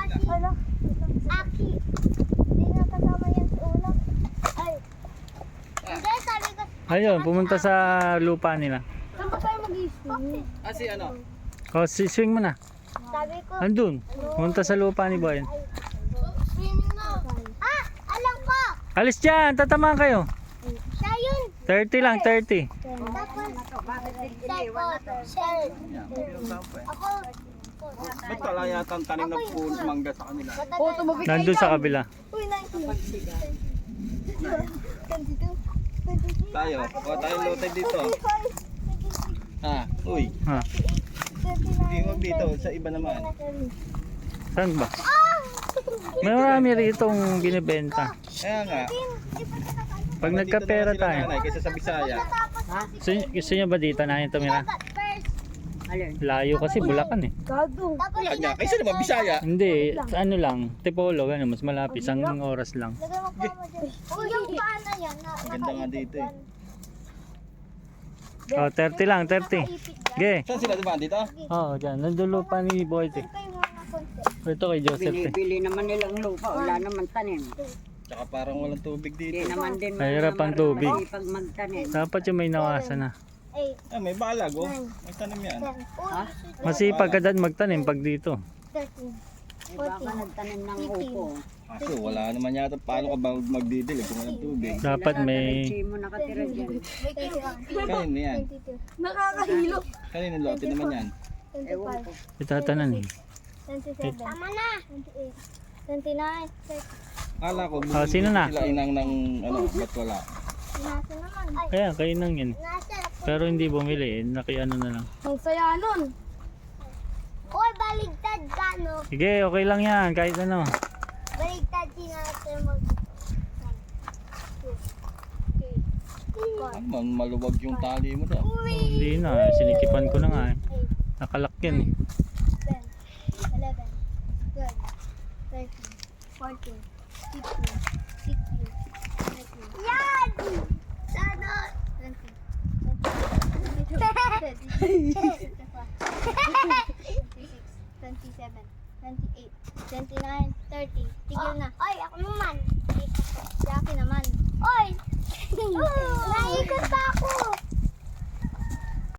Ala. Aki. Hindi na kasama yan sa ulam. Ay. Hindi, sabi ko. Ayun, pumunta sa lupa nila. Saan ba tayo mag-i-swim? Si ano? O, swing mo na. Sabi ko. Andun. Pumunta sa lupa ni Boy. Swimming na. Ah! Alam ko! Alis dyan, tatamaan kayo. Siya yun! 30 lang, 30. Tapos, shell. Ako, Ba't wala yata ang tanim ng puno mangga sa kanila? oh, tumabig Nandun sa kabila. Uy, 19. 22. Tayo, kuha tayong lote dito. Uy, Ha, hindi mo dito, sa iba naman. saan ba? Marami ritong binibenta. Kaya nga, Pag nagkapera dito naman sila tayo. nanay, kaysa sa Bisaya. Gusto nyo ba dito na yung tumira? Layo kasi Bulacan eh. Kaya nga, kaysa naman Bisaya. Hindi, ano lang, Tipolo, gano'n, mas malapit, isang oras lang. Lagay mo pa mo dyan. Uy, yung paana yan. Maganda nga dito eh. Oh, 30 lang, 30. Ge. Saan sila dumaan dito? Oo, dyan. Nandun lupa ni Boy. Kayo mga konti. Ito kay Joseph eh. Binibili naman nilang lupa, wala naman tanim. Tsaka parang walang tubig Hindi dito. naman din Mahirap ang tubig. pag magtanim. Dapat yung may nawasa na. 8, May balag oh. May tanim yan. 10. Uy, Masipag ka dyan magtanim pag dito. 13. Eh, baka nagtanim ng upo. Kaso wala naman yata paano ka ba magdidilig kung walang tubig. Dapat may... Hindi mo nakatira dyan. 21. Kanino yan? 22. Nakakahilo. Kanino lote naman yan? Ewan ko. 25. Itatanan eh. 27. Tama na. 28. 29. 30. Akala ko Oh, sino na? sila inang ng ano, ba't wala? Nasa naman. Ay, Kaya, kayo nang yun. nasa. Pero hindi bumili eh. Nakiano na lang. Ang saya nun. Uy, baligtad ka, no? Sige, okay lang yan. Kahit ano. Baligtad si natin mag... Ano, maluwag yung tali mo daw. Hindi na. Sinikipan ko na nga eh. Nakalak yan eh. 10, 11, 12, 13, 14, 15, 16, 17. Yan! Sana! 27, 28, 29, 30. Tigil na. Oy, ako naman. Si Aki naman. Oy! Naikot pa ako!